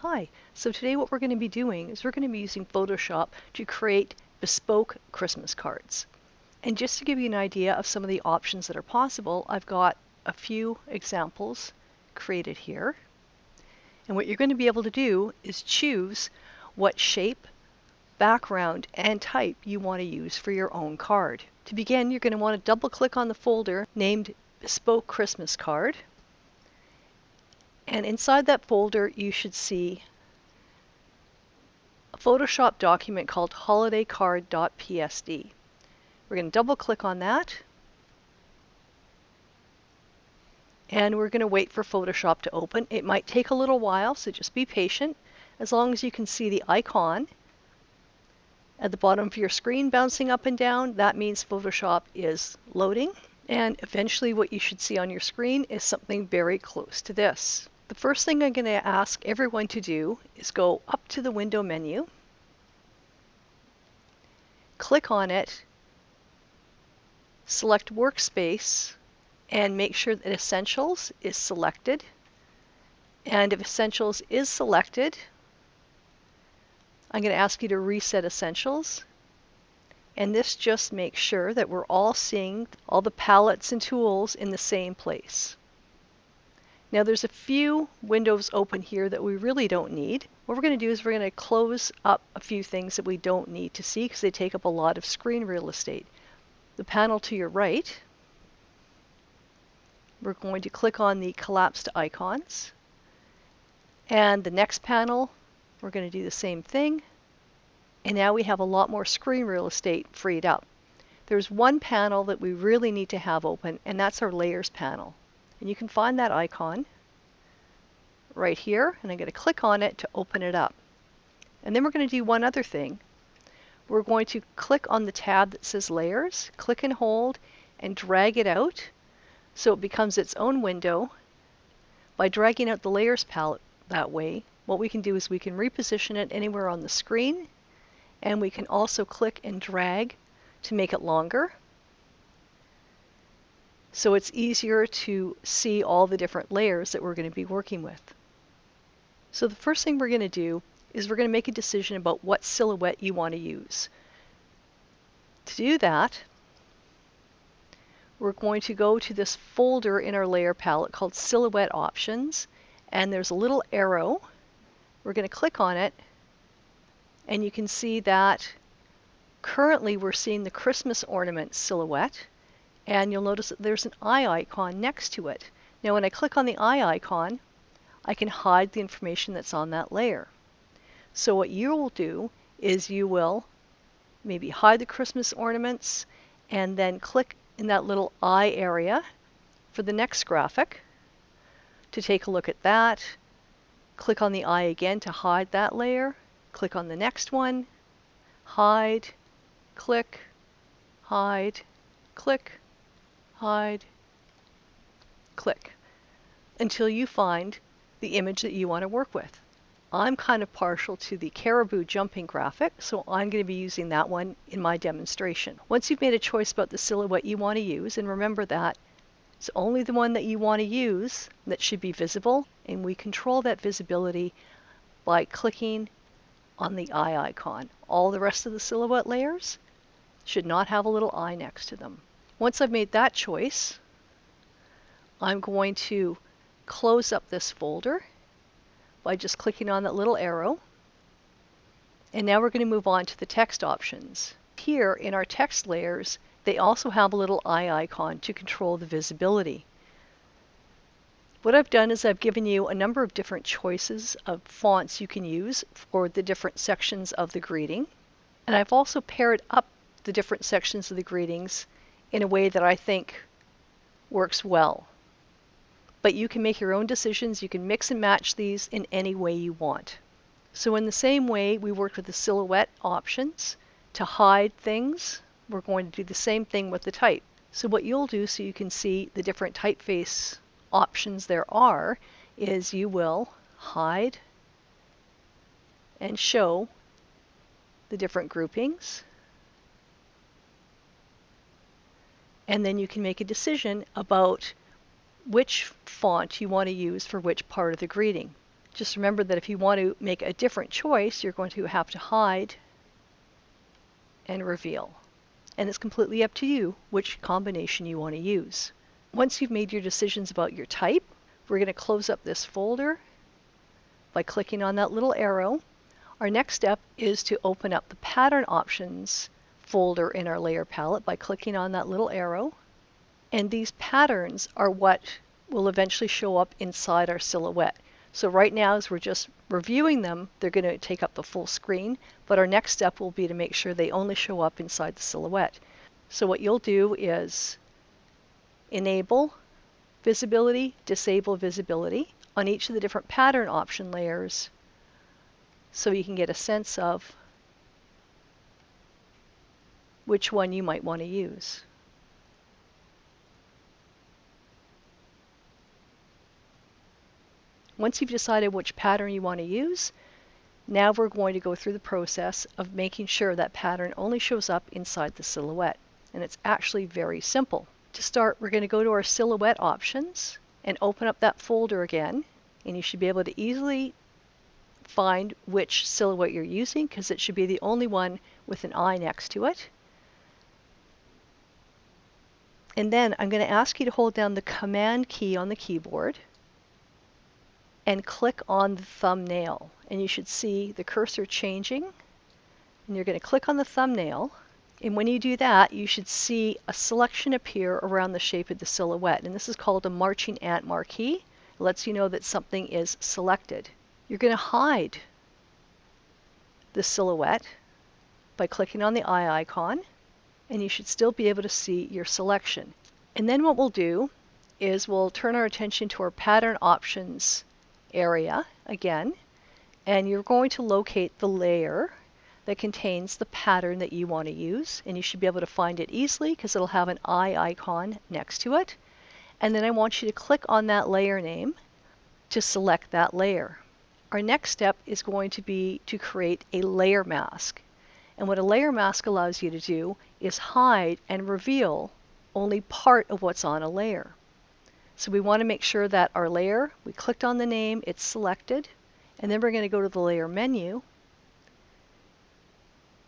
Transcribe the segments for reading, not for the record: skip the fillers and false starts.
Hi, so today what we're going to be doing is we're going to be using Photoshop to create bespoke Christmas cards. And just to give you an idea of some of the options that are possible, I've got a few examples created here. And what you're going to be able to do is choose what shape, background, and type you want to use for your own card. To begin, you're going to want to double click on the folder named Bespoke Christmas Card. And inside that folder, you should see a Photoshop document called holidaycard.psd. We're going to double click on that. And we're going to wait for Photoshop to open. It might take a little while, so just be patient. As long as you can see the icon at the bottom of your screen bouncing up and down, that means Photoshop is loading. And eventually what you should see on your screen is something very close to this. The first thing I'm going to ask everyone to do is go up to the window menu, click on it, select Workspace, and make sure that Essentials is selected. And if Essentials is selected, I'm going to ask you to reset Essentials. And this just makes sure that we're all seeing all the palettes and tools in the same place. Now there's a few windows open here that we really don't need. What we're going to do is we're going to close up a few things that we don't need to see because they take up a lot of screen real estate. The panel to your right, we're going to click on the collapsed icons. And the next panel, we're going to do the same thing. And now we have a lot more screen real estate freed up. There's one panel that we really need to have open, and that's our Layers panel. And you can find that icon right here, and I'm going to click on it to open it up. And then we're going to do one other thing. We're going to click on the tab that says Layers, click and hold, and drag it out so it becomes its own window. By dragging out the Layers palette that way, what we can do is we can reposition it anywhere on the screen, and we can also click and drag to make it longer. So it's easier to see all the different layers that we're going to be working with. So the first thing we're going to do is we're going to make a decision about what silhouette you want to use. To do that, we're going to go to this folder in our layer palette called Silhouette Options, and there's a little arrow. We're going to click on it, and you can see that currently we're seeing the Christmas ornament silhouette. And you'll notice that there's an eye icon next to it. Now when I click on the eye icon, I can hide the information that's on that layer. So what you will do is you will maybe hide the Christmas ornaments and then click in that little eye area for the next graphic to take a look at that. Click on the eye again to hide that layer. Click on the next one, hide, click, hide, click, hide, click, until you find the image that you want to work with. I'm kind of partial to the caribou jumping graphic, so I'm going to be using that one in my demonstration. Once you've made a choice about the silhouette you want to use, and remember that it's only the one that you want to use that should be visible, and we control that visibility by clicking on the eye icon. All the rest of the silhouette layers should not have a little eye next to them. Once I've made that choice, I'm going to close up this folder by just clicking on that little arrow. And now we're going to move on to the text options. Here in our text layers, they also have a little eye icon to control the visibility. What I've done is I've given you a number of different choices of fonts you can use for the different sections of the greeting. And I've also paired up the different sections of the greetings in a way that I think works well. But you can make your own decisions. You can mix and match these in any way you want. So in the same way we worked with the silhouette options to hide things, we're going to do the same thing with the type. So what you'll do so you can see the different typeface options there are is you will hide and show the different groupings. And then you can make a decision about which font you want to use for which part of the greeting. Just remember that if you want to make a different choice, you're going to have to hide and reveal. And it's completely up to you which combination you want to use. Once you've made your decisions about your type, we're going to close up this folder by clicking on that little arrow. Our next step is to open up the pattern options folder in our layer palette by clicking on that little arrow. And these patterns are what will eventually show up inside our silhouette. So right now, as we're just reviewing them, they're going to take up the full screen, but our next step will be to make sure they only show up inside the silhouette. So what you'll do is enable visibility, disable visibility on each of the different pattern option layers so you can get a sense of which one you might want to use. Once you've decided which pattern you want to use, now we're going to go through the process of making sure that pattern only shows up inside the silhouette. And it's actually very simple. To start, we're going to go to our silhouette options and open up that folder again. And you should be able to easily find which silhouette you're using because it should be the only one with an eye next to it. And then I'm going to ask you to hold down the Command key on the keyboard and click on the thumbnail. And you should see the cursor changing. And you're going to click on the thumbnail. And when you do that, you should see a selection appear around the shape of the silhouette. And this is called a marching ant marquee. It lets you know that something is selected. You're going to hide the silhouette by clicking on the eye icon. And you should still be able to see your selection. And then what we'll do is we'll turn our attention to our pattern options area again, and you're going to locate the layer that contains the pattern that you want to use, and you should be able to find it easily because it'll have an eye icon next to it. And then I want you to click on that layer name to select that layer. Our next step is going to be to create a layer mask. And what a layer mask allows you to do is hide and reveal only part of what's on a layer. So we want to make sure that our layer, we clicked on the name, it's selected, and then we're going to go to the layer menu,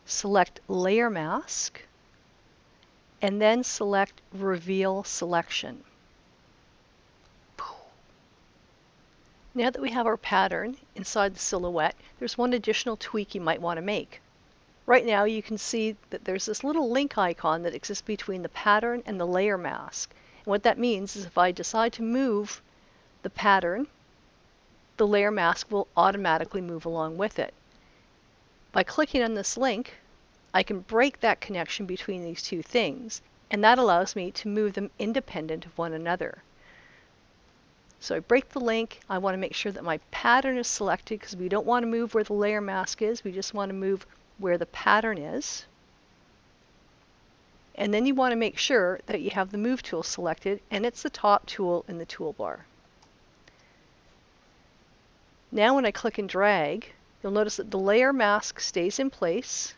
select layer mask, and then select reveal selection. Now that we have our pattern inside the silhouette, there's one additional tweak you might want to make. Right now you can see that there's this little link icon that exists between the pattern and the layer mask. And what that means is if I decide to move the pattern, the layer mask will automatically move along with it. By clicking on this link, I can break that connection between these two things, and that allows me to move them independent of one another. So I break the link. I want to make sure that my pattern is selected because we don't want to move where the layer mask is. We just want to move where the pattern is. And then you want to make sure that you have the Move tool selected, and it's the top tool in the toolbar. Now when I click and drag, you'll notice that the layer mask stays in place,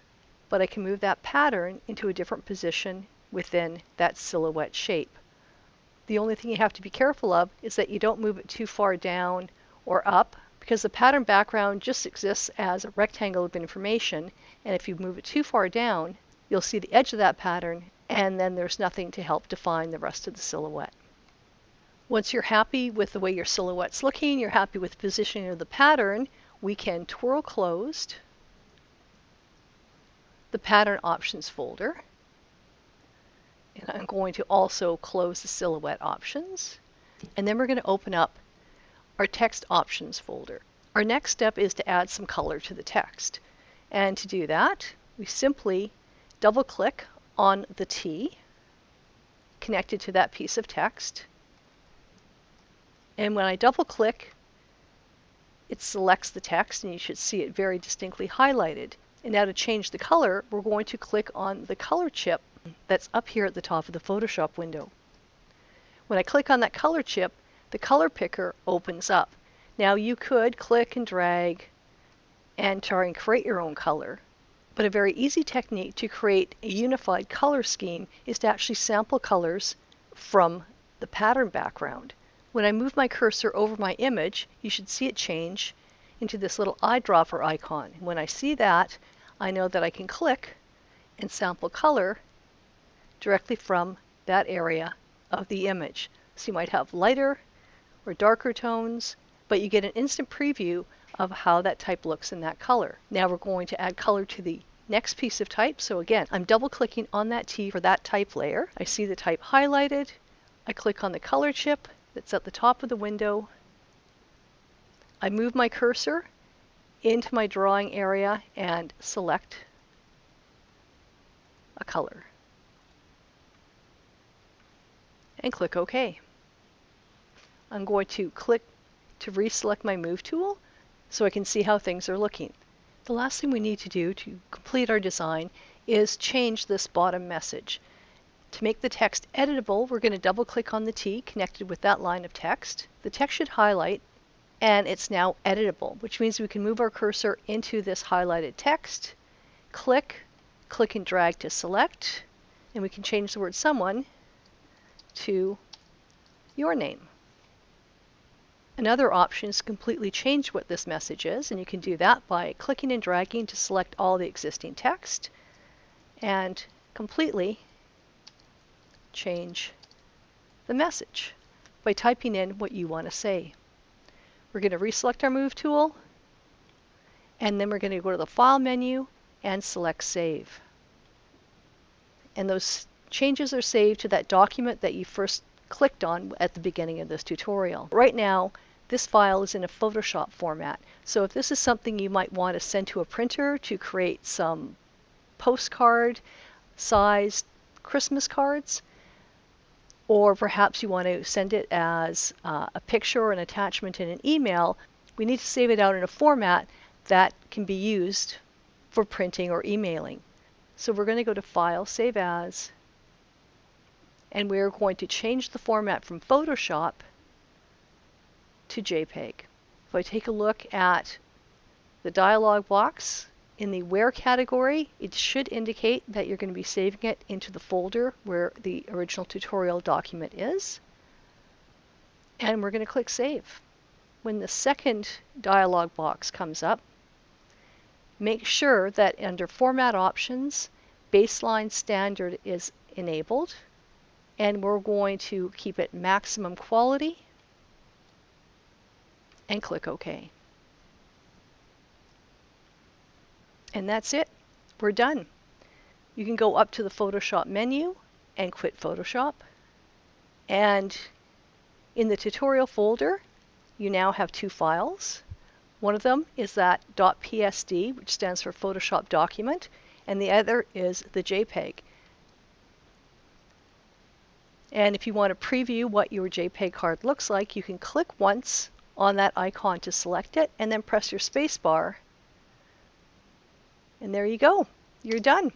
but I can move that pattern into a different position within that silhouette shape. The only thing you have to be careful of is that you don't move it too far down or up, because the pattern background just exists as a rectangle of information, and if you move it too far down, you'll see the edge of that pattern, and then there's nothing to help define the rest of the silhouette. Once you're happy with the way your silhouette's looking, you're happy with the positioning of the pattern, we can twirl closed the pattern options folder. And I'm going to also close the silhouette options. And then we're going to open up our text options folder. Our next step is to add some color to the text. And to do that, we simply double click on the T connected to that piece of text. And when I double click, it selects the text, and you should see it very distinctly highlighted. And now to change the color, we're going to click on the color chip that's up here at the top of the Photoshop window. When I click on that color chip, the color picker opens up. Now you could click and drag and try and create your own color, but a very easy technique to create a unified color scheme is to actually sample colors from the pattern background. When I move my cursor over my image, you should see it change into this little eyedropper icon. When I see that, I know that I can click and sample color directly from that area of the image. So you might have lighter or darker tones, but you get an instant preview of how that type looks in that color. Now we're going to add color to the next piece of type. So again, I'm double clicking on that T for that type layer. I see the type highlighted. I click on the color chip that's at the top of the window. I move my cursor into my drawing area and select a color. And click OK. I'm going to click to reselect my Move tool so I can see how things are looking. The last thing we need to do to complete our design is change this bottom message. To make the text editable, we're going to double click on the T connected with that line of text. The text should highlight and it's now editable, which means we can move our cursor into this highlighted text, click and drag to select, and we can change the word someone to your name. Another option is to completely change what this message is, and you can do that by clicking and dragging to select all the existing text and completely change the message by typing in what you want to say. We're going to reselect our Move tool, and then we're going to go to the File menu and select Save. And those changes are saved to that document that you first clicked on at the beginning of this tutorial. Right now, this file is in a Photoshop format. So if this is something you might want to send to a printer to create some postcard sized Christmas cards, or perhaps you want to send it as a picture or an attachment in an email, we need to save it out in a format that can be used for printing or emailing. So we're going to go to File, Save As, and we're going to change the format from Photoshop to JPEG. If I take a look at the dialog box in the Where category, it should indicate that you're going to be saving it into the folder where the original tutorial document is. And we're going to click Save. When the second dialog box comes up, make sure that under Format Options, Baseline Standard is enabled, and we're going to keep it maximum quality and click OK. And that's it. We're done. You can go up to the Photoshop menu and quit Photoshop. And in the tutorial folder, you now have two files. One of them is that .psd, which stands for Photoshop Document, and the other is the JPEG. And if you want to preview what your JPEG card looks like, you can click once on that icon to select it, and then press your space bar. And there you go. You're done.